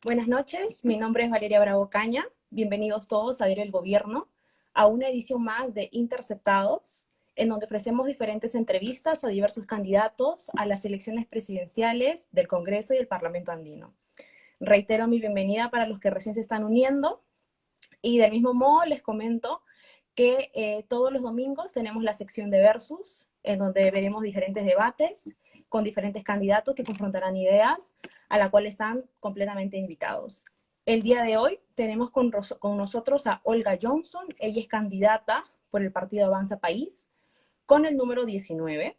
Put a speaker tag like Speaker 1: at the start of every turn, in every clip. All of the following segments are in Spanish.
Speaker 1: Buenas noches, mi nombre es Valeria Bravo Caña. Bienvenidos todos a Ver el Gobierno, a una edición más de Interceptados, en donde ofrecemos diferentes entrevistas a diversos candidatos a las elecciones presidenciales del Congreso y el Parlamento andino. Reitero mi bienvenida para los que recién se están uniendo y del mismo modo les comento que todos los domingos tenemos la sección de Versus, en donde veremos diferentes debates con diferentes candidatos que confrontarán ideas, a la cual están completamente invitados. El día de hoy tenemos con nosotros a Olga Johnson. Ella es candidata por el partido Avanza País con el número 19.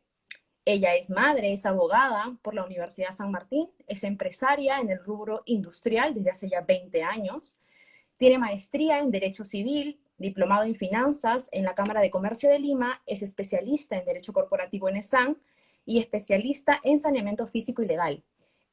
Speaker 1: Ella es madre, es abogada por la Universidad San Martín, es empresaria en el rubro industrial desde hace ya 20 años, tiene maestría en Derecho Civil, diplomado en Finanzas en la Cámara de Comercio de Lima, es especialista en Derecho Corporativo en ESAN y especialista en saneamiento físico y legal.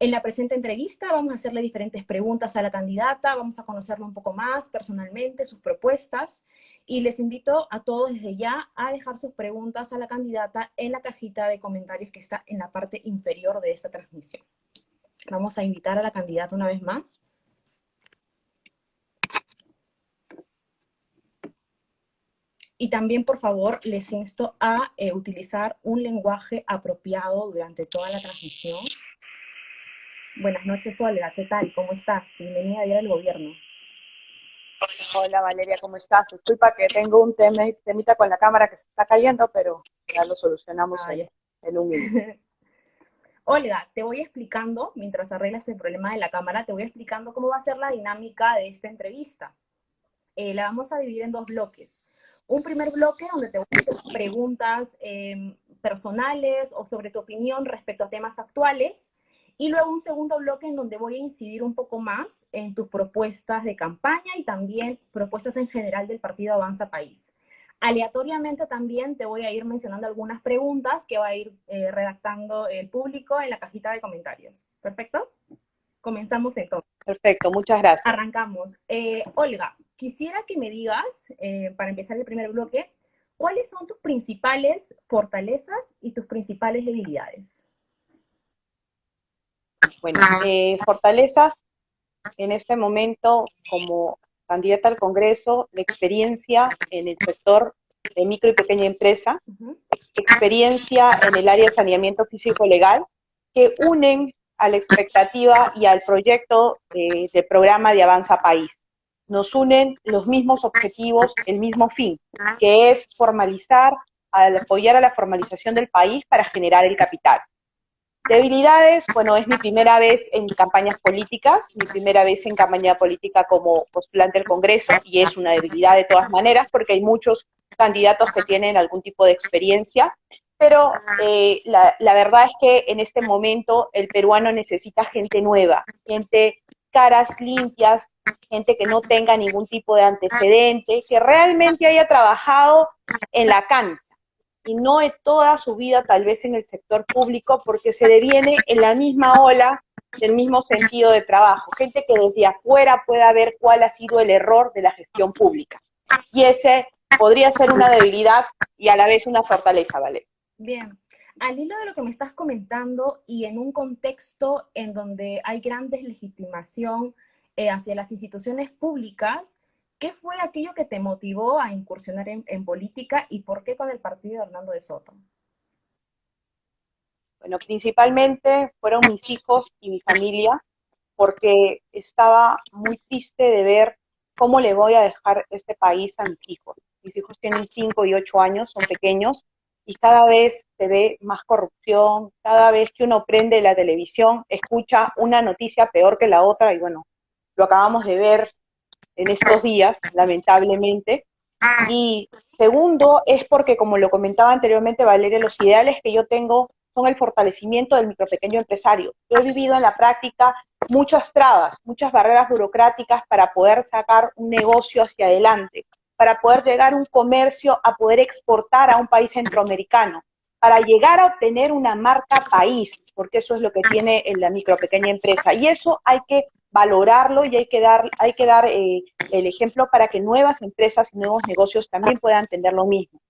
Speaker 1: En la presente entrevista vamos a hacerle diferentes preguntas a la candidata, vamos a conocerla un poco más personalmente, sus propuestas, y les invito a todos desde ya a dejar sus preguntas a la candidata en la cajita de comentarios que está en la parte inferior de esta transmisión. Vamos a invitar a la candidata una vez más. Y también, por favor, les insto a utilizar un lenguaje apropiado durante toda la transmisión. Buenas noches, Olga. ¿Qué tal? ¿Cómo estás? Bienvenida a Día del Gobierno.
Speaker 2: Hola Valeria, ¿cómo estás? Disculpa que tengo un temita con la cámara que se está cayendo, pero ya lo solucionamos en un minuto.
Speaker 1: Olga, te voy explicando, mientras arreglas el problema de la cámara, te voy explicando cómo va a ser la dinámica de esta entrevista. La vamos a dividir en dos bloques. Un primer bloque donde te voy a hacer preguntas personales o sobre tu opinión respecto a temas actuales. Y luego un segundo bloque en donde voy a incidir un poco más en tus propuestas de campaña y también propuestas en general del partido Avanza País. Aleatoriamente también te voy a ir mencionando algunas preguntas que va a ir redactando el público en la cajita de comentarios. ¿Perfecto? Comenzamos entonces.
Speaker 2: Perfecto, muchas gracias.
Speaker 1: Arrancamos. Olga, quisiera que me digas, para empezar el primer bloque, ¿cuáles son tus principales fortalezas y tus principales debilidades?
Speaker 2: Bueno, fortalezas en este momento como candidata al Congreso, la experiencia en el sector de micro y pequeña empresa, experiencia en el área de saneamiento físico-legal, que unen a la expectativa y al proyecto del programa de Avanza País. Nos unen los mismos objetivos, el mismo fin, que es formalizar, apoyar a la formalización del país para generar el capital. Debilidades, bueno, es mi primera vez en campañas políticas, mi primera vez en campaña política como postulante al Congreso, y es una debilidad de todas maneras porque hay muchos candidatos que tienen algún tipo de experiencia, pero la verdad es que en este momento el peruano necesita gente nueva, gente, caras limpias, gente que no tenga ningún tipo de antecedente, que realmente haya trabajado en la cancha y no de toda su vida tal vez en el sector público, porque se deviene en la misma ola del mismo sentido de trabajo, gente que desde afuera pueda ver cuál ha sido el error de la gestión pública. Y ese podría ser una debilidad y a la vez una fortaleza, ¿vale?
Speaker 1: Bien. Al hilo de lo que me estás comentando y en un contexto en donde hay gran deslegitimación hacia las instituciones públicas, ¿qué fue aquello que te motivó a incursionar en política y por qué con el partido de Hernando de Soto?
Speaker 2: Bueno, principalmente fueron mis hijos y mi familia, porque estaba muy triste de ver cómo le voy a dejar este país a mis hijos. Mis hijos tienen 5 y 8 años, son pequeños, y cada vez se ve más corrupción, cada vez que uno prende la televisión, escucha una noticia peor que la otra, y bueno, lo acabamos de ver en estos días, lamentablemente. Y segundo, es porque, como lo comentaba anteriormente Valeria, los ideales que yo tengo son el fortalecimiento del micro pequeño empresario. Yo he vivido en la práctica muchas trabas, muchas barreras burocráticas para poder sacar un negocio hacia adelante, para poder llegar a un comercio, a poder exportar a un país centroamericano, para llegar a obtener una marca país, porque eso es lo que tiene en la micro pequeña empresa. Y eso hay que valorarlo y hay que dar el ejemplo para que nuevas empresas y nuevos negocios también puedan tener lo mismo.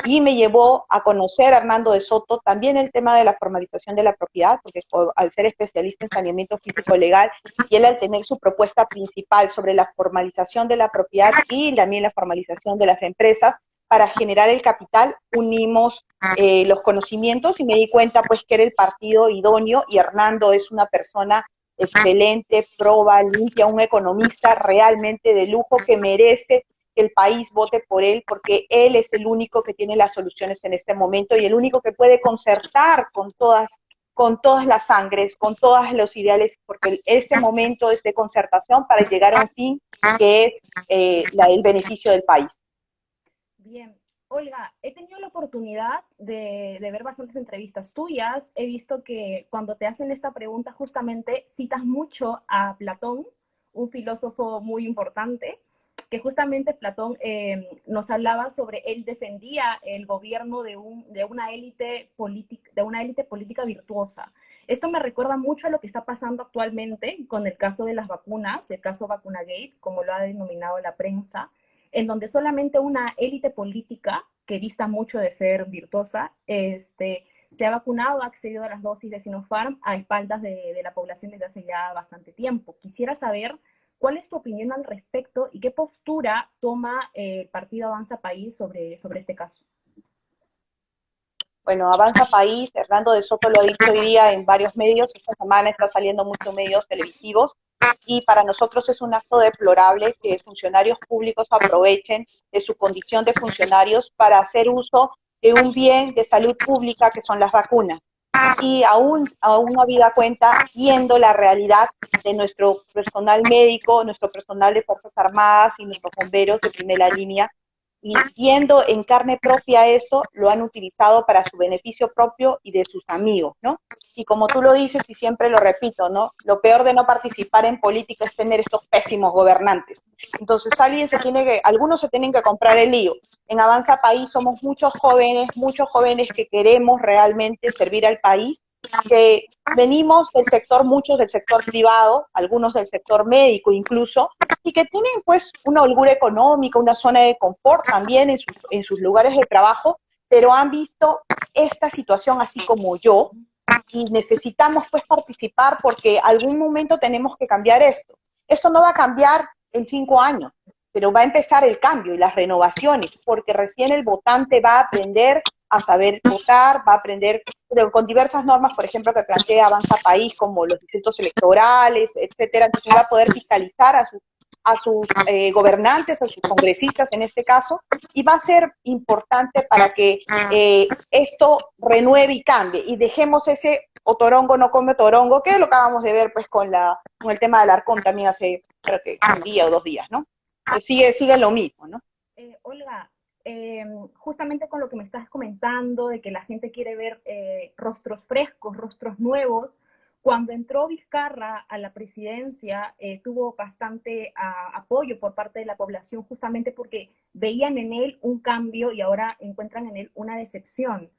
Speaker 2: Y me llevó a conocer a Hernando de Soto también el tema de la formalización de la propiedad, porque al ser especialista en saneamiento físico legal, y él al tener su propuesta principal sobre la formalización de la propiedad y también la formalización de las empresas, para generar el capital, unimos los conocimientos y me di cuenta pues que era el partido idóneo, y Hernando es una persona excelente, proba, limpia, un economista realmente de lujo que merece que el país vote por él, porque él es el único que tiene las soluciones en este momento y el único que puede concertar con todas las sangres, con todos los ideales, porque este momento es de concertación para llegar a un fin que es el beneficio del país.
Speaker 1: Bien. Olga, he tenido la oportunidad de ver bastantes entrevistas tuyas. He visto que cuando te hacen esta pregunta justamente citas mucho a Platón, un filósofo muy importante, que justamente Platón nos hablaba sobre, él defendía el gobierno de una élite política virtuosa. Esto me recuerda mucho a lo que está pasando actualmente con el caso de las vacunas, el caso Vacunagate, como lo ha denominado la prensa, en donde solamente una élite política que dista mucho de ser virtuosa, se ha vacunado, ha accedido a las dosis de Sinopharm a espaldas de la población desde hace ya bastante tiempo. Quisiera saber cuál es tu opinión al respecto y qué postura toma el partido Avanza País sobre este caso.
Speaker 2: Bueno, Avanza País, Hernando de Soto lo ha dicho hoy día en varios medios, esta semana está saliendo muchos medios televisivos, y para nosotros es un acto deplorable que funcionarios públicos aprovechen de su condición de funcionarios para hacer uso de un bien de salud pública que son las vacunas. Y aún habida cuenta, viendo la realidad de nuestro personal médico, nuestro personal de Fuerzas Armadas y nuestros bomberos de primera línea, y viendo en carne propia eso, lo han utilizado para su beneficio propio y de sus amigos, ¿no? Y como tú lo dices y siempre lo repito, ¿no? Lo peor de no participar en política es tener estos pésimos gobernantes. Entonces algunos se tienen que comprar el lío. En Avanza País somos muchos jóvenes que queremos realmente servir al país, que venimos del sector, muchos del sector privado, algunos del sector médico incluso, y que tienen pues una holgura económica, una zona de confort también en sus lugares de trabajo, pero han visto esta situación así como yo, y necesitamos pues participar porque algún momento tenemos que cambiar esto. Esto no va a cambiar en 5 años, pero va a empezar el cambio y las renovaciones, porque recién el votante va a aprender a saber votar, va a aprender con diversas normas, por ejemplo, que plantea Avanza País, como los distritos electorales, etcétera. Entonces va a poder fiscalizar a sus gobernantes, a sus congresistas en este caso, y va a ser importante para que esto renueve y cambie, y dejemos ese otorongo no come torongo, que lo acabamos de ver pues con el tema del Arcón también hace, creo que un día o 2 días, ¿no? Sigue lo mismo, ¿no?
Speaker 1: Olga, justamente con lo que me estás comentando, de que la gente quiere ver rostros frescos, rostros nuevos, cuando entró Vizcarra a la presidencia, tuvo bastante apoyo por parte de la población, justamente porque veían en él un cambio y ahora encuentran en él una decepción,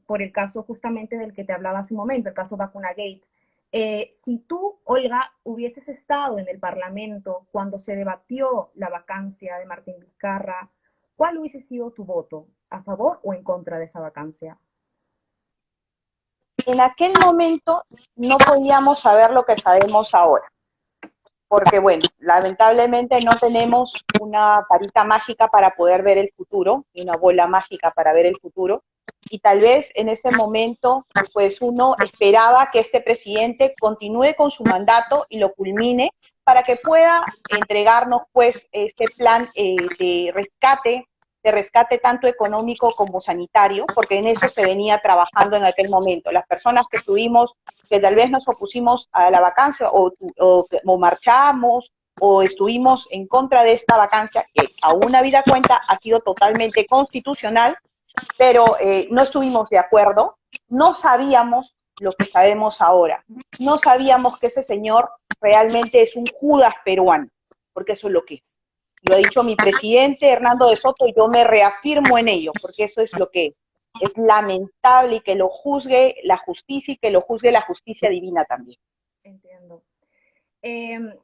Speaker 1: por el caso justamente del que te hablaba hace un momento, el caso Vacunagate. Si tú, Olga, hubieses estado en el Parlamento cuando se debatió la vacancia de Martín Vizcarra, ¿cuál hubiese sido tu voto? ¿A favor o en contra de esa vacancia?
Speaker 2: En aquel momento no podíamos saber lo que sabemos ahora, porque bueno, lamentablemente no tenemos una varita mágica para poder ver el futuro, ni una bola mágica para ver el futuro, y tal vez en ese momento pues uno esperaba que este presidente continúe con su mandato y lo culmine para que pueda entregarnos pues este plan de rescate de rescate tanto económico como sanitario, porque en eso se venía trabajando en aquel momento. Las personas que tuvimos, que tal vez nos opusimos a la vacancia o marchamos o estuvimos en contra de esta vacancia, que a una vida cuenta ha sido totalmente constitucional, pero no estuvimos de acuerdo, no sabíamos lo que sabemos ahora, no sabíamos que ese señor realmente es un Judas peruano, porque eso es lo que es. Lo ha dicho mi presidente Hernando de Soto y yo me reafirmo en ello, porque eso es lo que es. Es lamentable y que lo juzgue la justicia y que lo juzgue la justicia divina también.
Speaker 1: Entiendo.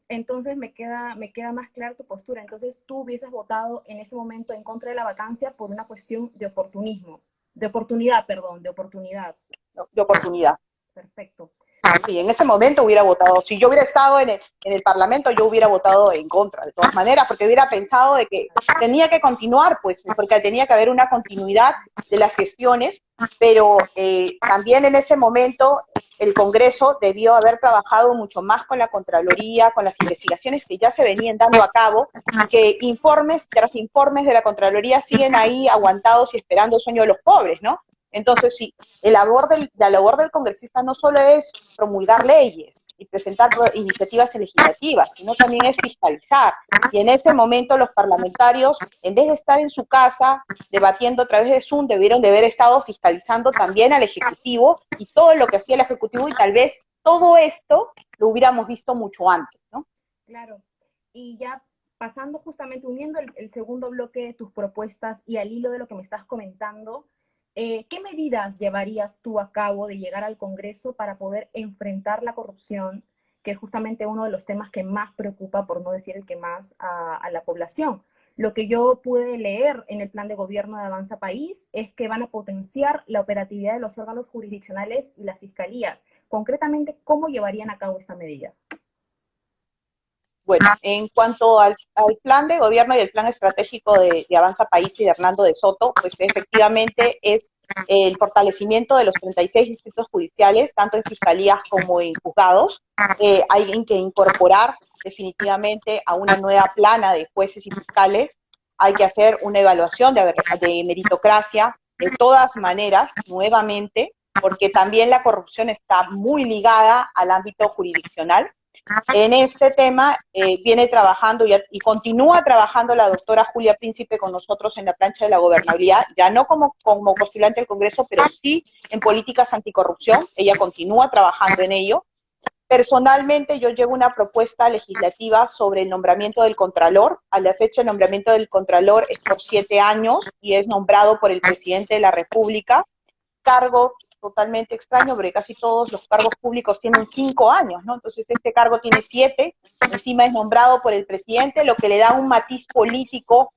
Speaker 1: Entonces me queda más clara tu postura. Entonces tú hubieses votado en ese momento en contra de la vacancia por una cuestión de oportunismo, de oportunidad, perdón, de oportunidad.
Speaker 2: De oportunidad.
Speaker 1: Perfecto.
Speaker 2: Sí, en ese momento hubiera votado, si yo hubiera estado en el Parlamento, yo hubiera votado en contra, de todas maneras, porque hubiera pensado de que tenía que continuar, pues, porque tenía que haber una continuidad de las gestiones, pero también en ese momento el Congreso debió haber trabajado mucho más con la Contraloría, con las investigaciones que ya se venían dando a cabo, que informes tras informes de la Contraloría siguen ahí aguantados y esperando el sueño de los pobres, ¿no? Entonces, sí, la labor del congresista no solo es promulgar leyes y presentar iniciativas legislativas, sino también es fiscalizar. Y en ese momento los parlamentarios, en vez de estar en su casa debatiendo a través de Zoom, debieron de haber estado fiscalizando también al Ejecutivo y todo lo que hacía el Ejecutivo, y tal vez todo esto lo hubiéramos visto mucho antes, ¿no?
Speaker 1: Claro. Y ya pasando justamente, uniendo el segundo bloque de tus propuestas y al hilo de lo que me estás comentando, ¿qué medidas llevarías tú a cabo de llegar al Congreso para poder enfrentar la corrupción, que es justamente uno de los temas que más preocupa, por no decir el que más, a la población? Lo que yo pude leer en el plan de gobierno de Avanza País es que van a potenciar la operatividad de los órganos jurisdiccionales y las fiscalías. Concretamente, ¿cómo llevarían a cabo esa medida?
Speaker 2: Bueno, en cuanto al plan de gobierno y el plan estratégico de Avanza País y de Hernando de Soto, pues efectivamente es el fortalecimiento de los 36 distritos judiciales, tanto en fiscalías como en juzgados. Hay que incorporar definitivamente a una nueva plana de jueces y fiscales. Hay que hacer una evaluación de meritocracia de todas maneras, nuevamente, porque también la corrupción está muy ligada al ámbito jurisdiccional. En este tema viene trabajando y continúa trabajando la doctora Julia Príncipe con nosotros en la plancha de la gobernabilidad, ya no como postulante al Congreso, pero sí en políticas anticorrupción. Ella continúa trabajando en ello. Personalmente, yo llevo una propuesta legislativa sobre el nombramiento del Contralor. A la fecha, el nombramiento del Contralor es por 7 años y es nombrado por el presidente de la República, cargo totalmente extraño, porque casi todos los cargos públicos tienen 5 años, ¿no? Entonces este cargo tiene 7, encima es nombrado por el presidente, lo que le da un matiz político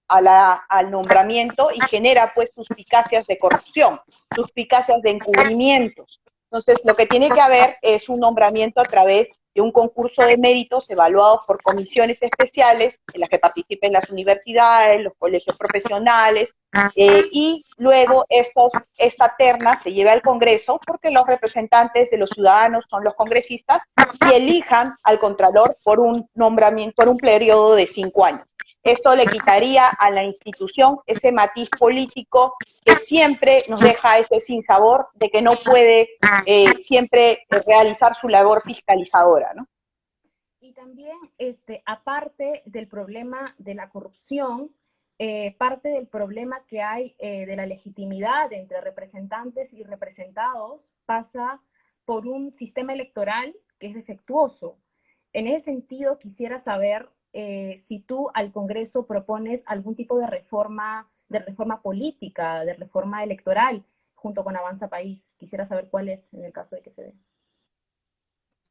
Speaker 2: al nombramiento y genera pues suspicacias de corrupción, suspicacias de encubrimientos. Entonces lo que tiene que haber es un nombramiento a través de un concurso de méritos evaluados por comisiones especiales en las que participen las universidades, los colegios profesionales, y luego esta terna se lleva al Congreso porque los representantes de los ciudadanos son los congresistas y elijan al Contralor por un nombramiento, por un periodo de 5 años. Esto le quitaría a la institución ese matiz político que siempre nos deja ese sinsabor de que no puede siempre realizar su labor fiscalizadora, ¿no?
Speaker 1: Y también, aparte del problema de la corrupción, parte del problema que hay de la legitimidad entre representantes y representados pasa por un sistema electoral que es defectuoso. En ese sentido, quisiera saber si tú al Congreso propones algún tipo de reforma política, de reforma electoral, junto con Avanza País. Quisiera saber cuál es en el caso de que se dé.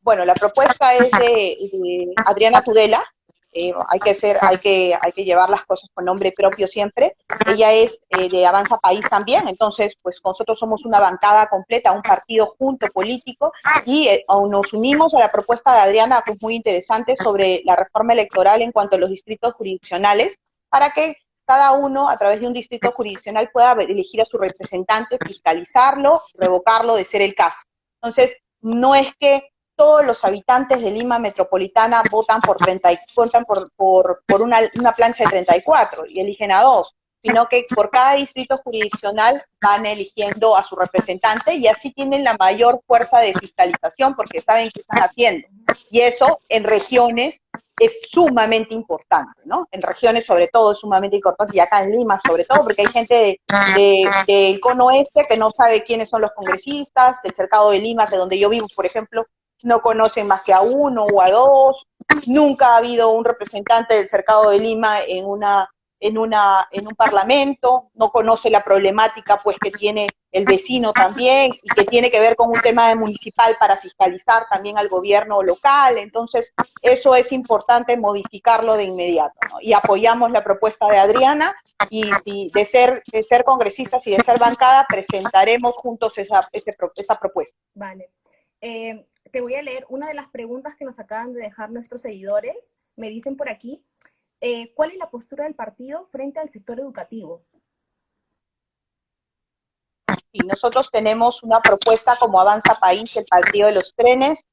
Speaker 2: Bueno, la propuesta es de Adriana Tudela. Hay que llevar las cosas con nombre propio siempre. Ella es de Avanza País también, entonces pues nosotros somos una bancada completa, un partido junto político, y nos unimos a la propuesta de Adriana, que es muy interesante, sobre la reforma electoral en cuanto a los distritos jurisdiccionales, para que cada uno a través de un distrito jurisdiccional pueda elegir a su representante, fiscalizarlo, revocarlo de ser el caso. Entonces, no es que todos los habitantes de Lima Metropolitana votan por una plancha de 34 y eligen a 2, sino que por cada distrito jurisdiccional van eligiendo a su representante y así tienen la mayor fuerza de fiscalización porque saben qué están haciendo. Y eso en regiones es sumamente importante, ¿no? En regiones sobre todo es sumamente importante y acá en Lima sobre todo porque hay gente del cono oeste que no sabe quiénes son los congresistas, del cercado de Lima, de donde yo vivo, por ejemplo, no conocen más que a uno o a dos, nunca ha habido un representante del cercado de Lima en un parlamento, no conoce la problemática pues que tiene el vecino también y que tiene que ver con un tema municipal para fiscalizar también al gobierno local. Entonces eso es importante modificarlo de inmediato, ¿no? Y apoyamos la propuesta de Adriana y de ser congresistas y de ser bancada presentaremos juntos esa propuesta.
Speaker 1: Vale. Te voy a leer una de las preguntas que nos acaban de dejar nuestros seguidores. Me dicen por aquí, ¿cuál es la postura del partido frente al sector educativo?
Speaker 2: Y nosotros tenemos una propuesta como Avanza País, el partido de los trenes,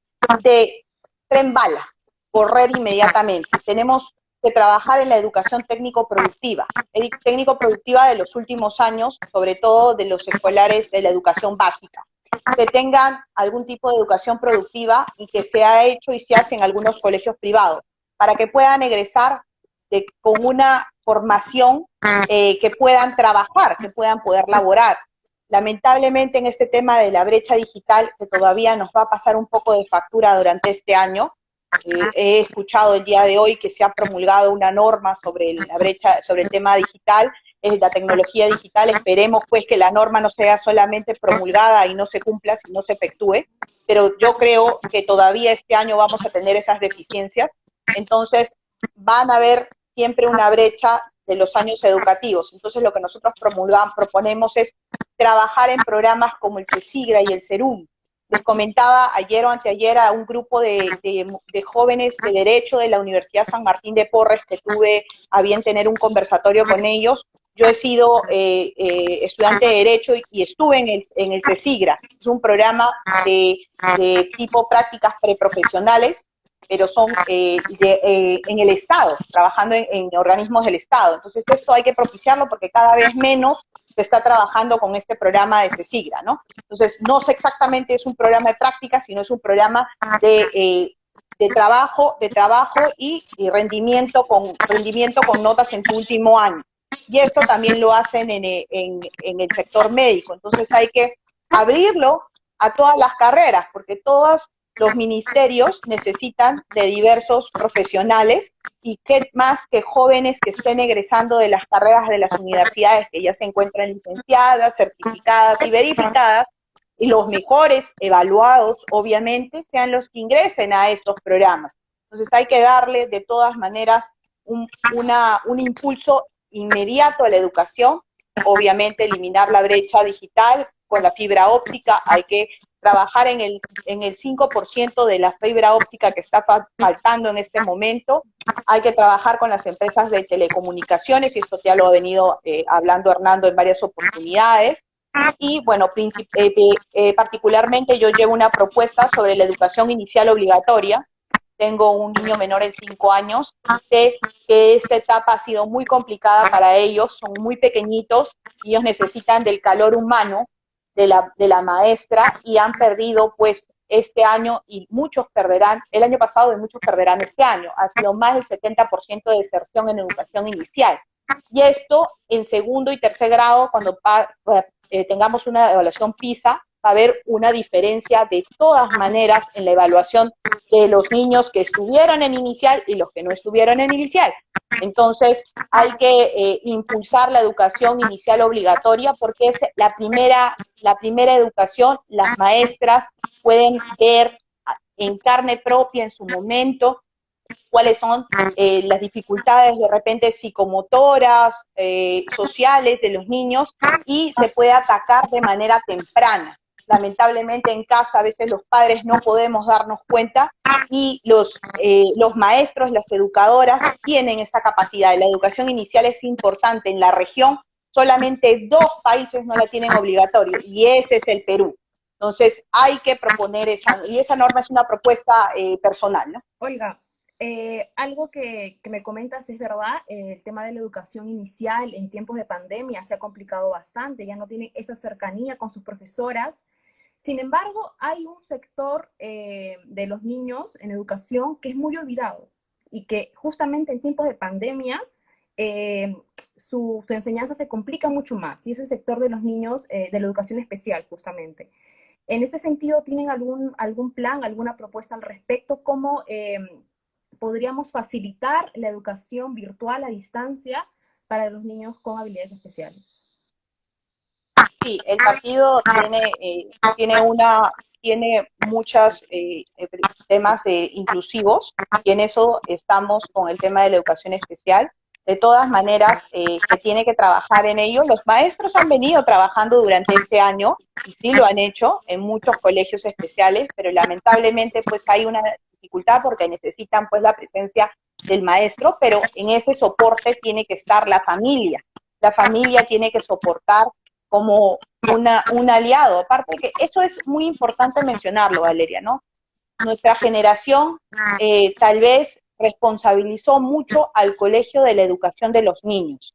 Speaker 2: de tren bala, correr inmediatamente. Tenemos que trabajar en la educación técnico-productiva de los últimos años, sobre todo de los escolares de la educación básica, que tengan algún tipo de educación productiva y que se ha hecho y se hace en algunos colegios privados, para que puedan egresar con una formación que puedan trabajar, que puedan poder laborar. Lamentablemente en este tema de la brecha digital, que todavía nos va a pasar un poco de factura durante este año, he escuchado el día de hoy que se ha promulgado una norma sobre la brecha, sobre el tema digital, la tecnología digital. Esperemos pues que la norma no sea solamente promulgada y no se cumpla, sino se efectúe, pero yo creo que todavía este año vamos a tener esas deficiencias, entonces van a haber siempre una brecha de los años educativos. Entonces lo que nosotros proponemos es trabajar en programas como el CECIGRA y el CERUM. Les comentaba ayer o anteayer a un grupo de jóvenes de Derecho de la Universidad San Martín de Porres que tuve a bien tener un conversatorio con ellos. Yo he sido estudiante de Derecho y estuve en el CECIGRA. Es un programa de tipo prácticas preprofesionales, pero son en el Estado, trabajando en organismos del Estado. Entonces esto hay que propiciarlo porque cada vez menos se está trabajando con este programa de CECIGRA, ¿no? Entonces no sé exactamente es un programa de práctica, sino es un programa de trabajo y rendimiento con notas en tu último año. Y esto también lo hacen en el sector médico. Entonces hay que abrirlo a todas las carreras, porque todos los ministerios necesitan de diversos profesionales y qué más que jóvenes que estén egresando de las carreras de las universidades que ya se encuentran licenciadas, certificadas y verificadas, y los mejores evaluados, obviamente, sean los que ingresen a estos programas. Entonces hay que darle de todas maneras un impulso inmediato a la educación, obviamente eliminar la brecha digital con la fibra óptica, hay que trabajar en el 5% de la fibra óptica que está faltando en este momento, hay que trabajar con las empresas de telecomunicaciones, y esto ya lo ha venido hablando Hernando en varias oportunidades, y bueno, particularmente yo llevo una propuesta sobre la educación inicial obligatoria. Tengo un niño menor de 5 años, y sé que esta etapa ha sido muy complicada para ellos, son muy pequeñitos, y ellos necesitan del calor humano de la maestra, y han perdido pues este año, y muchos perderán, el año pasado y muchos perderán este año. Ha sido más del 70% de deserción en educación inicial. Y esto en segundo y tercer grado, cuando tengamos una evaluación PISA, va a haber una diferencia de todas maneras en la evaluación de los niños que estuvieron en inicial y los que no estuvieron en inicial. Entonces hay que impulsar la educación inicial obligatoria porque es la primera educación. Las maestras pueden ver en carne propia en su momento cuáles son las dificultades de repente psicomotoras, sociales de los niños, y se puede atacar de manera temprana. Lamentablemente en casa a veces los padres no podemos darnos cuenta, y los maestros, las educadoras tienen esa capacidad. La educación inicial es importante. En la región solamente 2 países no la tienen obligatoria, y ese es el Perú. Entonces hay que proponer esa norma es una propuesta personal, ¿no?
Speaker 1: Olga, Algo que me comentas es verdad, el tema de la educación inicial en tiempos de pandemia se ha complicado bastante, ya no tienen esa cercanía con sus profesoras. Sin embargo, hay un sector de los niños en educación que es muy olvidado y que justamente en tiempos de pandemia eh, su enseñanza se complica mucho más, y es el sector de los niños de la educación especial justamente. En ese sentido, ¿tienen algún plan, alguna propuesta al respecto? ¿Cómo podríamos facilitar la educación virtual a distancia para los niños con habilidades especiales?
Speaker 2: Sí, el partido tiene muchos temas inclusivos y en eso estamos con el tema de la educación especial. De todas maneras, se tiene que trabajar en ello. Los maestros han venido trabajando durante este año y sí lo han hecho en muchos colegios especiales, pero lamentablemente pues hay una dificultad porque necesitan pues la presencia del maestro, pero en ese soporte tiene que estar la familia. La familia tiene que soportar como un aliado. Aparte que eso es muy importante mencionarlo, Valeria, ¿no? Nuestra generación tal vez responsabilizó mucho al colegio de la educación de los niños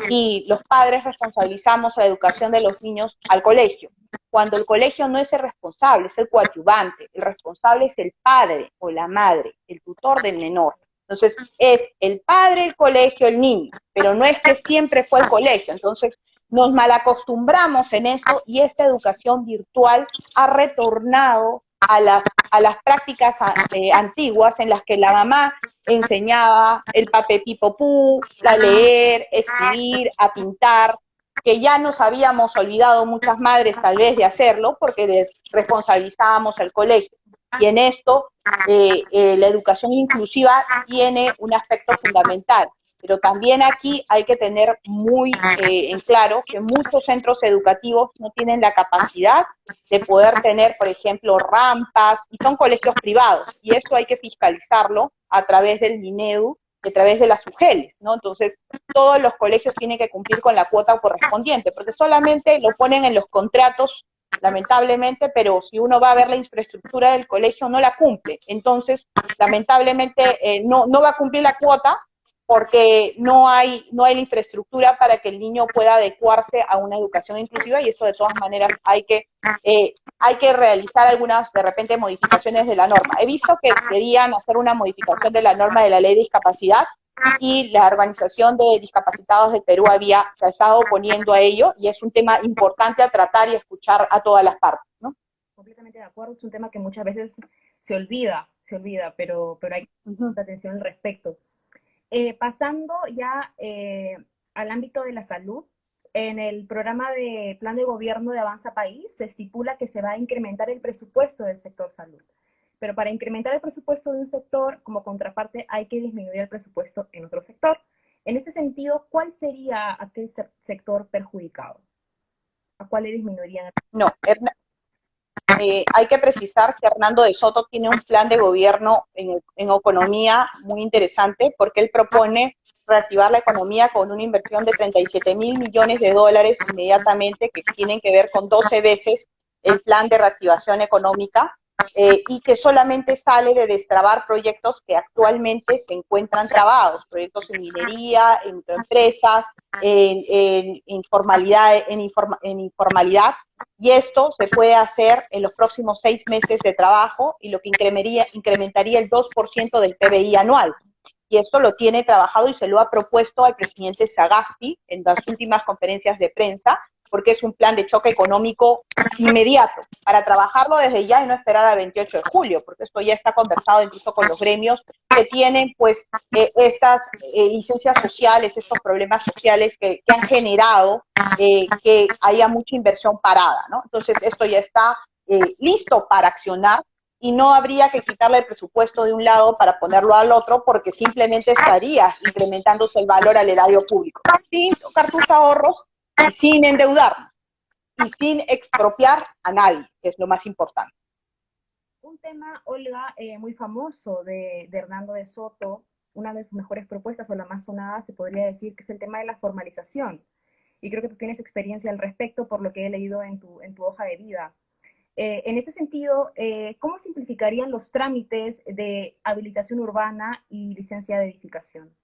Speaker 2: y los padres responsabilizamos la educación de los niños al colegio, cuando el colegio no es el responsable, es el coadyuvante, el responsable es el padre o la madre, el tutor del menor. Entonces, es el padre, el colegio, el niño, pero no es que siempre fue el colegio. Entonces, nos malacostumbramos en eso y esta educación virtual ha retornado a las prácticas antiguas en las que la mamá enseñaba el papepipopú, a leer, escribir, a pintar, que ya nos habíamos olvidado muchas madres tal vez de hacerlo porque responsabilizábamos al colegio. Y en esto la educación inclusiva tiene un aspecto fundamental. Pero también aquí hay que tener muy en claro que muchos centros educativos no tienen la capacidad de poder tener, por ejemplo, rampas, y son colegios privados, y eso hay que fiscalizarlo a través del Minedu, a través de las UGELs, ¿no? Entonces, todos los colegios tienen que cumplir con la cuota correspondiente, porque solamente lo ponen en los contratos, lamentablemente, pero si uno va a ver la infraestructura del colegio, no la cumple. Entonces, lamentablemente, no va a cumplir la cuota porque no hay la infraestructura para que el niño pueda adecuarse a una educación inclusiva y esto de todas maneras hay que realizar algunas, de repente, modificaciones de la norma. He visto que querían hacer una modificación de la norma de la ley de discapacidad y la Organización de Discapacitados de Perú se ha estado oponiendo a ello y es un tema importante a tratar y escuchar a todas las partes, ¿no?
Speaker 1: Completamente de acuerdo, es un tema que muchas veces se olvida, pero hay que prestar atención al respecto. Pasando ya al ámbito de la salud, en el programa de plan de gobierno de Avanza País se estipula que se va a incrementar el presupuesto del sector salud. Pero para incrementar el presupuesto de un sector, como contraparte, hay que disminuir el presupuesto en otro sector. En este sentido, ¿cuál sería aquel sector perjudicado? ¿A cuál le disminuirían?
Speaker 2: No, hay que precisar que Hernando de Soto tiene un plan de gobierno en economía muy interesante porque él propone reactivar la economía con una inversión de 37 mil millones de dólares inmediatamente, que tienen que ver con 12 veces el plan de reactivación económica, y que solamente sale de destrabar proyectos que actualmente se encuentran trabados, proyectos en minería, en microempresas, en informalidad, y esto se puede hacer en los próximos 6 meses de trabajo y lo que incrementaría el 2% del PBI anual. Y esto lo tiene trabajado y se lo ha propuesto al presidente Sagasti en las últimas conferencias de prensa, porque es un plan de choque económico inmediato, para trabajarlo desde ya y no esperar al 28 de julio, porque esto ya está conversado incluso con los gremios que tienen pues estas licencias sociales, estos problemas sociales que han generado que haya mucha inversión parada, ¿no? Entonces esto ya está listo para accionar y no habría que quitarle el presupuesto de un lado para ponerlo al otro porque simplemente estaría incrementándose el valor al erario público, sin tocar tus ahorros y sin endeudarnos y sin expropiar a nadie, que es lo más importante.
Speaker 1: Un tema, Olga, muy famoso de Hernando de Soto, una de sus mejores propuestas o la más sonada se podría decir que es el tema de la formalización. Y creo que tú tienes experiencia al respecto por lo que he leído en tu hoja de vida. En ese sentido, ¿cómo simplificarían los trámites de habilitación urbana y licencia de edificación?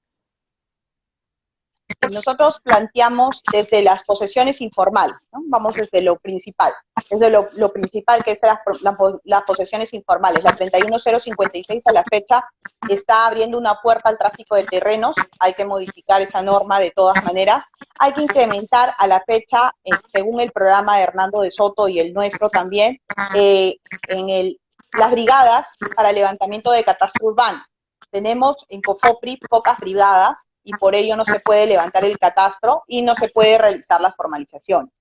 Speaker 2: Nosotros planteamos desde las posesiones informales, ¿no? Vamos desde lo principal, lo principal que es las posesiones informales. La 31056 a la fecha está abriendo una puerta al tráfico de terrenos, hay que modificar esa norma de todas maneras, hay que incrementar a la fecha, según el programa de Hernando de Soto y el nuestro también, las brigadas para levantamiento de catastro urbano. Tenemos en COFOPRI pocas brigadas, y por ello no se puede levantar el catastro y no se puede realizar la formalización.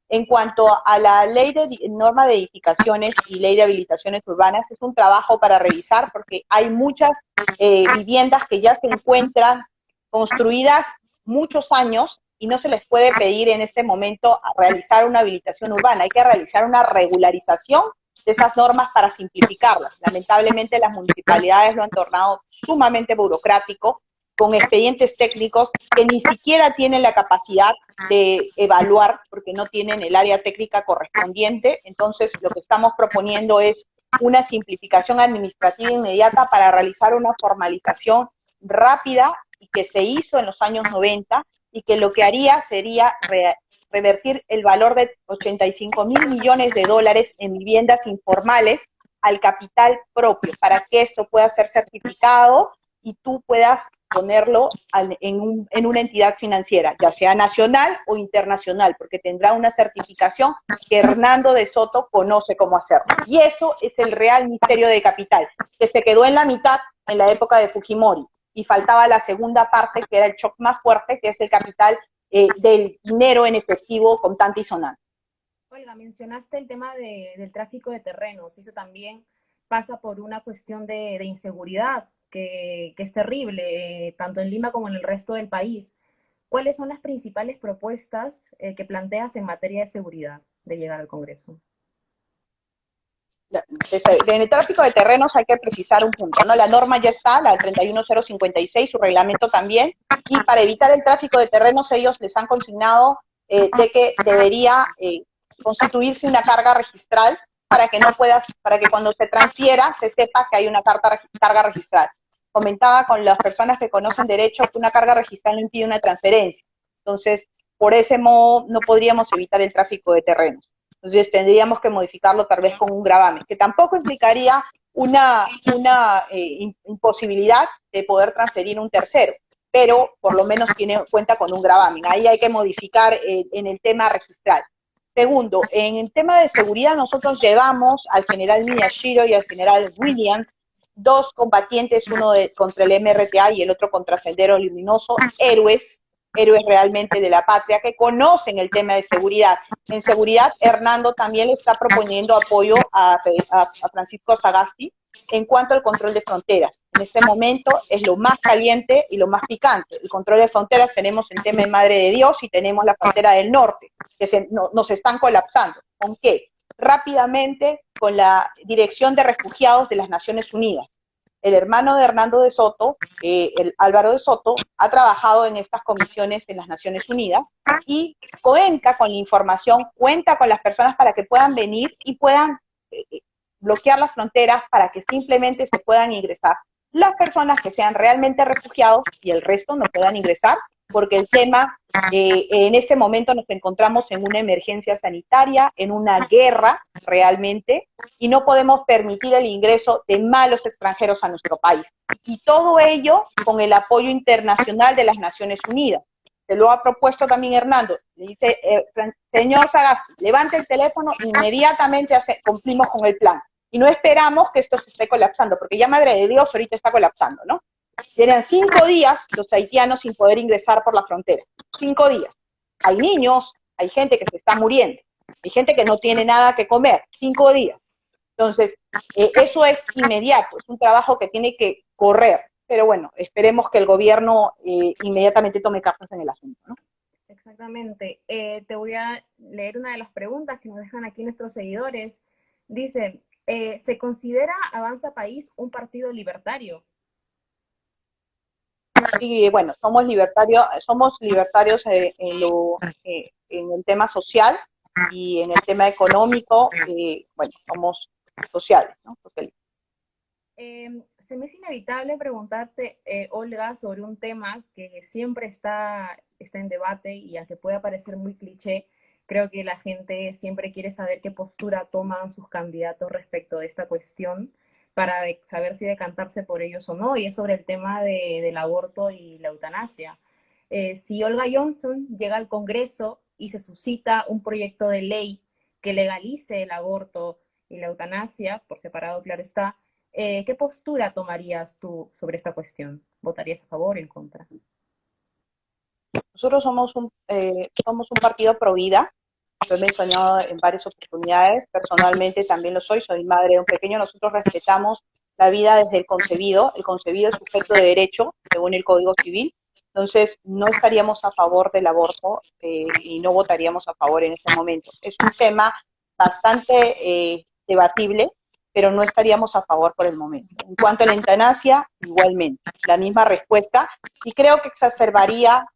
Speaker 2: En cuanto a la ley de norma de edificaciones y ley de habilitaciones urbanas, es un trabajo para revisar porque hay muchas viviendas que ya se encuentran construidas muchos años y no se les puede pedir en este momento realizar una habilitación urbana, hay que realizar una regularización de esas normas para simplificarlas. Lamentablemente las municipalidades lo han tornado sumamente burocrático, con expedientes técnicos que ni siquiera tienen la capacidad de evaluar porque no tienen el área técnica correspondiente. Entonces, lo que estamos proponiendo es una simplificación administrativa inmediata para realizar una formalización rápida y que se hizo en los años 90 y que lo que haría sería revertir el valor de 85.000 millones de dólares en viviendas informales al capital propio para que esto pueda ser certificado y tú puedas ponerlo en una entidad financiera, ya sea nacional o internacional, porque tendrá una certificación que Hernando de Soto conoce cómo hacerlo. Y eso es el real misterio de capital, que se quedó en la mitad en la época de Fujimori, y faltaba la segunda parte, que era el shock más fuerte, que es el capital del dinero en efectivo contante y sonante.
Speaker 1: Olga, mencionaste el tema del tráfico de terrenos, y eso también pasa por una cuestión de inseguridad que es terrible, tanto en Lima como en el resto del país. ¿Cuáles son las principales propuestas que planteas en materia de seguridad de llegar al Congreso?
Speaker 2: En el tráfico de terrenos hay que precisar un punto, ¿no? La norma ya está, la 31056, su reglamento también, y para evitar el tráfico de terrenos ellos les han consignado de que debería constituirse una carga registral para que no puedas, para que cuando se transfiera se sepa que hay una carga registral. Comentaba con las personas que conocen derecho que una carga registral no impide una transferencia. Entonces, por ese modo no podríamos evitar el tráfico de terrenos. Entonces tendríamos que modificarlo tal vez con un gravamen, que tampoco implicaría una imposibilidad de poder transferir un tercero, pero por lo menos cuenta con un gravamen. Ahí hay que modificar en el tema registral. Segundo, en el tema de seguridad nosotros llevamos al general Miyashiro y al general Williams, dos combatientes, uno contra el MRTA y el otro contra Sendero Luminoso, héroes realmente de la patria, que conocen el tema de seguridad. En seguridad, Hernando también le está proponiendo apoyo a Francisco Sagasti en cuanto al control de fronteras. En este momento es lo más caliente y lo más picante. El control de fronteras tenemos el tema de Madre de Dios y tenemos la frontera del norte, que nos están colapsando. ¿Con qué? Rápidamente con la Dirección de Refugiados de las Naciones Unidas. El hermano de Hernando de Soto, el Álvaro de Soto, ha trabajado en estas comisiones en las Naciones Unidas y cuenta con la información, cuenta con las personas para que puedan venir y puedan bloquear las fronteras para que simplemente se puedan ingresar las personas que sean realmente refugiados y el resto no puedan ingresar, porque el tema, en este momento nos encontramos en una emergencia sanitaria, en una guerra realmente, y no podemos permitir el ingreso de malos extranjeros a nuestro país. Y todo ello con el apoyo internacional de las Naciones Unidas. Se lo ha propuesto también Hernando. Le dice, señor Sagasti, levante el teléfono, inmediatamente cumplimos con el plan. Y no esperamos que esto se esté colapsando, porque ya Madre de Dios ahorita está colapsando, ¿no? Tienen 5 días los haitianos sin poder ingresar por la frontera. 5 días. Hay niños, hay gente que se está muriendo, hay gente que no tiene nada que comer. 5 días. Entonces, eso es inmediato, es un trabajo que tiene que correr. Pero bueno, esperemos que el gobierno inmediatamente tome cartas en el asunto, ¿no?
Speaker 1: Exactamente. Te voy a leer una de las preguntas que nos dejan aquí nuestros seguidores. Dice, ¿se considera Avanza País un partido libertario?
Speaker 2: Y bueno, somos libertarios en el tema social. y en el tema económico, bueno, somos sociales, ¿no? Socialistas.
Speaker 1: Se me es inevitable preguntarte, Olga, sobre un tema que siempre está en debate y aunque pueda parecer muy cliché, creo que la gente siempre quiere saber qué postura toman sus candidatos respecto de esta cuestión para saber si decantarse por ellos o no, y es sobre el tema del aborto y la eutanasia. Si Olga Johnson llega al Congreso y se suscita un proyecto de ley que legalice el aborto y la eutanasia, por separado, claro está, ¿qué postura tomarías tú sobre esta cuestión? ¿Votarías a favor o en contra?
Speaker 2: Nosotros somos un partido pro vida, lo he mencionado en varias oportunidades, personalmente también lo soy madre de un pequeño, nosotros respetamos la vida desde el concebido es sujeto de derecho, según el Código Civil, entonces no estaríamos a favor del aborto y no votaríamos a favor en este momento. Es un tema bastante debatible, pero no estaríamos a favor por el momento. En cuanto a la eutanasia, igualmente, la misma respuesta, y creo que exacerbaría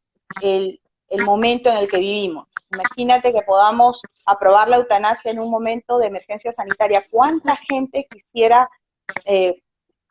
Speaker 2: el momento en el que vivimos. Imagínate que podamos aprobar la eutanasia en un momento de emergencia sanitaria. ¿Cuánta gente quisiera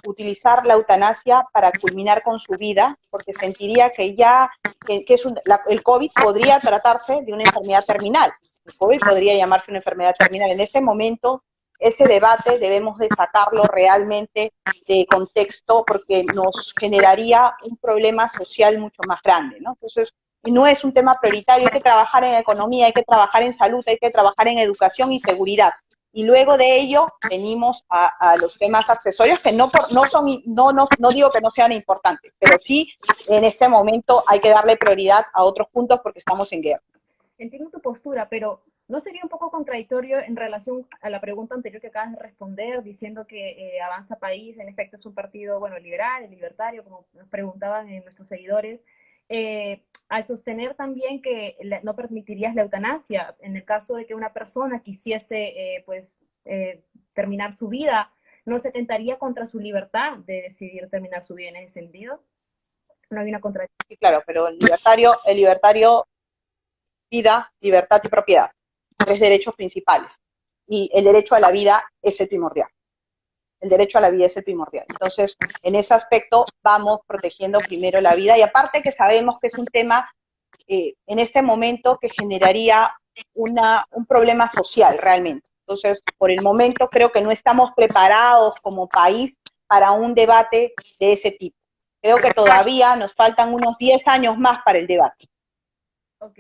Speaker 2: utilizar la eutanasia para culminar con su vida? Porque sentiría que ya el COVID podría tratarse de una enfermedad terminal. El COVID podría llamarse una enfermedad terminal. En este momento, ese debate debemos de sacarlo realmente de contexto porque nos generaría un problema social mucho más grande, ¿no? Entonces, no es un tema prioritario, hay que trabajar en economía, hay que trabajar en salud, hay que trabajar en educación y seguridad. Y luego de ello venimos a los temas accesorios que no digo que no sean importantes, pero sí en este momento hay que darle prioridad a otros puntos porque estamos en guerra.
Speaker 1: Entiendo tu postura, pero ¿no sería un poco contradictorio en relación a la pregunta anterior que acabas de responder, diciendo que Avanza País, en efecto, es un partido, bueno, liberal, libertario, como nos preguntaban nuestros seguidores, al sostener también que no permitirías la eutanasia en el caso de que una persona quisiese, terminar su vida, ¿no se atentaría contra su libertad de decidir terminar su vida en ese sentido? No hay una contradicción.
Speaker 2: Sí, claro, pero el libertario vida, libertad y propiedad, tres derechos principales. Y el derecho a la vida es el primordial. El derecho a la vida es el primordial. Entonces, en ese aspecto vamos protegiendo primero la vida y aparte que sabemos que es un tema en este momento que generaría un problema social realmente. Entonces, por el momento creo que no estamos preparados como país para un debate de ese tipo. Creo que todavía nos faltan unos 10 años más para el debate.
Speaker 1: Ok.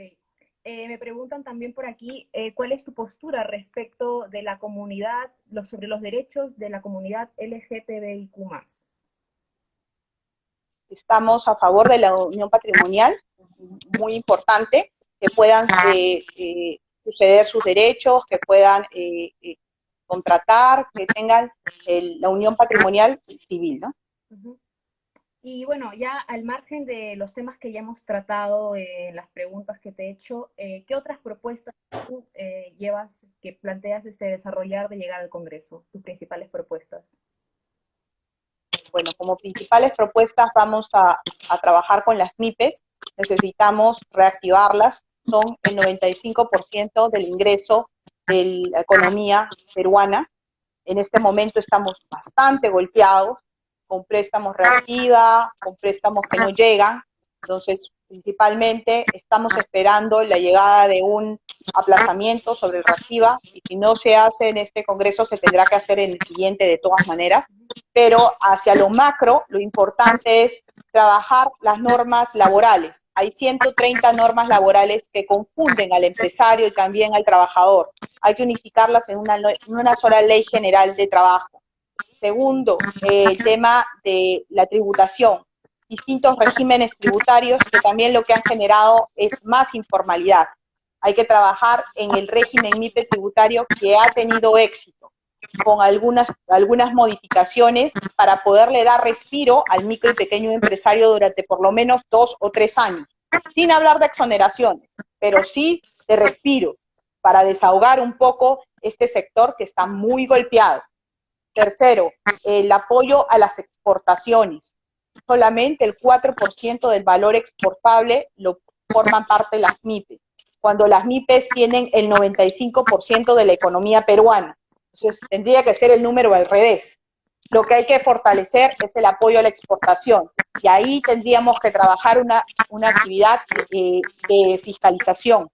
Speaker 1: Me preguntan también por aquí, ¿cuál es tu postura respecto de la comunidad, sobre los derechos de la comunidad LGTBIQ+?
Speaker 2: Estamos a favor de la unión patrimonial, muy importante, que puedan suceder sus derechos, que puedan contratar, que tengan la unión patrimonial civil, ¿no?
Speaker 1: Uh-huh. Y bueno, ya al margen de los temas que ya hemos tratado, las preguntas que te he hecho, ¿qué otras propuestas tú llevas, que planteas desarrollar de llegar al Congreso? Tus principales propuestas.
Speaker 2: Bueno, como principales propuestas vamos a trabajar con las MIPES, necesitamos reactivarlas, son el 95% del ingreso de la economía peruana. En este momento estamos bastante golpeados, con préstamos reactiva, con préstamos que no llegan, entonces principalmente estamos esperando la llegada de un aplazamiento sobre el reactiva y si no se hace en este congreso se tendrá que hacer en el siguiente de todas maneras, pero hacia lo macro lo importante es trabajar las normas laborales. Hay 130 normas laborales que confunden al empresario y también al trabajador. Hay que unificarlas en una sola ley general de trabajo. Segundo, el tema de la tributación, distintos regímenes tributarios que también lo que han generado es más informalidad. Hay que trabajar en el régimen MIPE tributario que ha tenido éxito, con algunas modificaciones para poderle dar respiro al micro y pequeño empresario durante por lo menos 2 o 3 años, sin hablar de exoneraciones, pero sí de respiro, para desahogar un poco este sector que está muy golpeado. Tercero, el apoyo a las exportaciones. Solamente el 4% del valor exportable lo forman parte de las MIPE. cuando las MIPES tienen el 95% de la economía peruana. Entonces, tendría que ser el número al revés. Lo que hay que fortalecer es el apoyo a la exportación, y ahí tendríamos que trabajar una actividad de fiscalización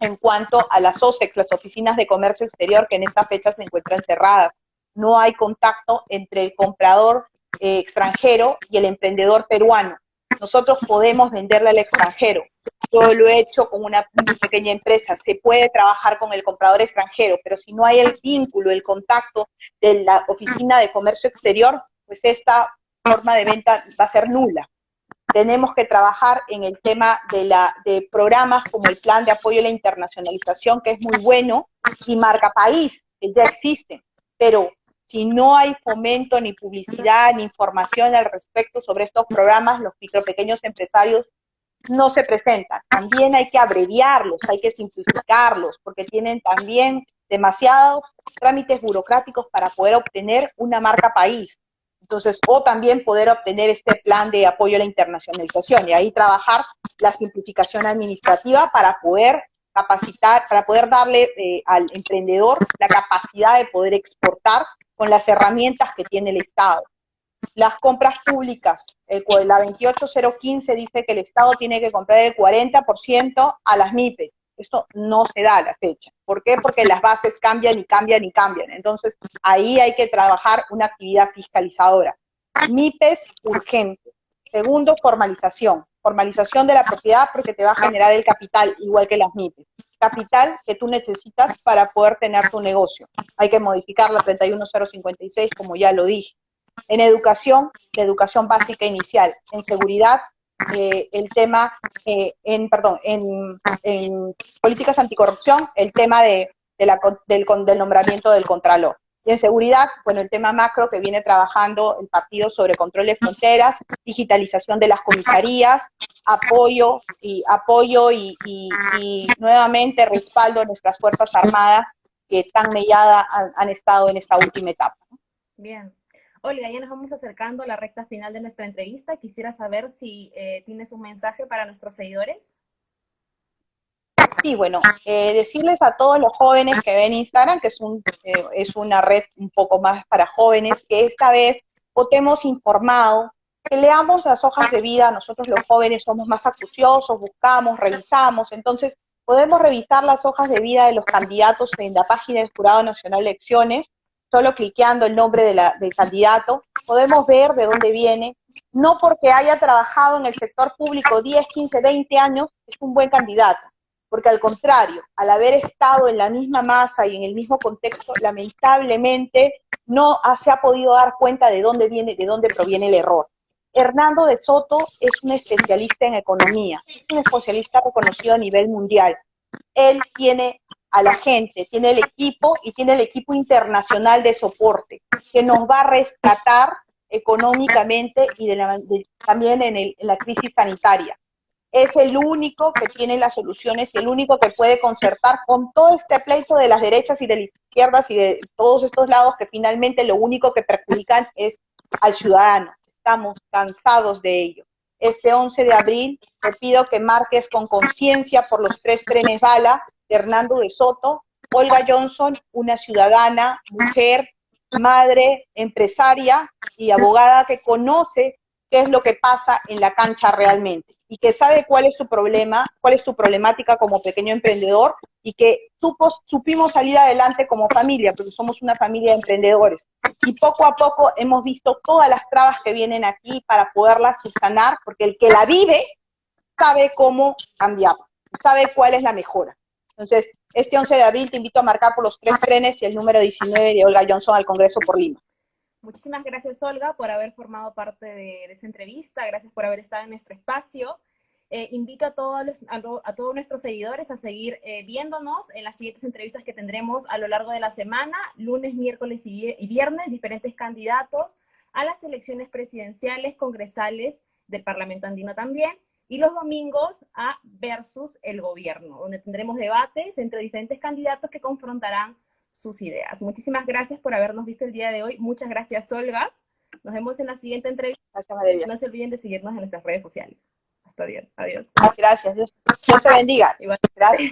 Speaker 2: en cuanto a las OSEX, las oficinas de comercio exterior, que en esta fecha se encuentran cerradas. No hay contacto entre el comprador extranjero y el emprendedor peruano. Nosotros podemos venderle al extranjero. Yo lo he hecho con una pequeña empresa. Se puede trabajar con el comprador extranjero, pero si no hay el vínculo, el contacto de la oficina de comercio exterior, pues esta forma de venta va a ser nula. Tenemos que trabajar en el tema de programas como el Plan de Apoyo a la Internacionalización, que es muy bueno, y Marca País, que ya existen, pero si no hay fomento, ni publicidad, ni información al respecto sobre estos programas, los micro pequeños empresarios no se presentan. También hay que abreviarlos, hay que simplificarlos, porque tienen también demasiados trámites burocráticos para poder obtener una marca país. Entonces, o también poder obtener este plan de apoyo a la internacionalización, y ahí trabajar la simplificación administrativa para poder capacitar, para poder darle al emprendedor la capacidad de poder exportar con las herramientas que tiene el Estado. Las compras públicas, la 28015 dice que el Estado tiene que comprar el 40% a las MIPES. Esto no se da a la fecha. ¿Por qué? Porque las bases cambian y cambian y cambian. Entonces, ahí hay que trabajar una actividad fiscalizadora. MIPES urgente. Segundo, formalización. Formalización de la propiedad, porque te va a generar el capital, igual que las MIPES. Capital que tú necesitas para poder tener tu negocio. Hay que modificar la 31056, como ya lo dije. En educación, la educación básica inicial. En seguridad, el tema, en políticas anticorrupción, el tema del nombramiento del contralor. Y en seguridad, bueno, el tema macro que viene trabajando el partido sobre control de fronteras, digitalización de las comisarías, apoyo y nuevamente respaldo a nuestras Fuerzas Armadas, que tan melladas han estado en esta última etapa.
Speaker 1: Bien. Olga, ya nos vamos acercando a la recta final de nuestra entrevista. Quisiera saber si tienes un mensaje para nuestros seguidores.
Speaker 2: Sí, bueno, decirles a todos los jóvenes que ven Instagram, que es una red un poco más para jóvenes, que esta vez votemos informado, que leamos las hojas de vida. Nosotros los jóvenes somos más acuciosos, buscamos, revisamos, entonces podemos revisar las hojas de vida de los candidatos en la página del Jurado Nacional de Elecciones, solo cliqueando el nombre del candidato, podemos ver de dónde viene. No porque haya trabajado en el sector público 10, 15, 20 años, es un buen candidato, porque al contrario, al haber estado en la misma masa y en el mismo contexto, lamentablemente no se ha podido dar cuenta de dónde proviene el error. Hernando de Soto es un especialista en economía, es un especialista reconocido a nivel mundial. Él tiene a la gente, tiene el equipo y tiene el equipo internacional de soporte que nos va a rescatar económicamente y también en la crisis sanitaria. Es el único que tiene las soluciones y el único que puede concertar con todo este pleito de las derechas y de las izquierdas y de todos estos lados, que finalmente lo único que perjudican es al ciudadano. Estamos cansados de ello. Este 11 de abril te pido que marques con conciencia por los 3 trenes bala de Hernando de Soto. Olga Johnson, una ciudadana, mujer, madre, empresaria y abogada que conoce qué es lo que pasa en la cancha realmente, y que sabe cuál es tu problema, cuál es tu problemática como pequeño emprendedor, y que supimos salir adelante como familia, porque somos una familia de emprendedores. Y poco a poco hemos visto todas las trabas que vienen aquí para poderlas subsanar, porque el que la vive sabe cómo cambiar, sabe cuál es la mejora. Entonces, este 11 de abril te invito a marcar por los 3 trenes y el número 19 de Olga Johnson al Congreso por Lima.
Speaker 1: Muchísimas gracias, Olga, por haber formado parte de esa entrevista. Gracias por haber estado en nuestro espacio. Invito a todos nuestros seguidores a seguir viéndonos en las siguientes entrevistas que tendremos a lo largo de la semana, lunes, miércoles y viernes, diferentes candidatos a las elecciones presidenciales, congresales del Parlamento Andino también, y los domingos a Versus el Gobierno, donde tendremos debates entre diferentes candidatos que confrontarán sus ideas. Muchísimas gracias por habernos visto el día de hoy. Muchas gracias, Olga. Nos vemos en la siguiente entrevista.
Speaker 2: Gracias, Valeria.
Speaker 1: No se olviden de seguirnos en nuestras redes sociales. Está bien, adiós.
Speaker 2: Gracias, Dios te bendiga.
Speaker 1: Igual.
Speaker 2: Gracias.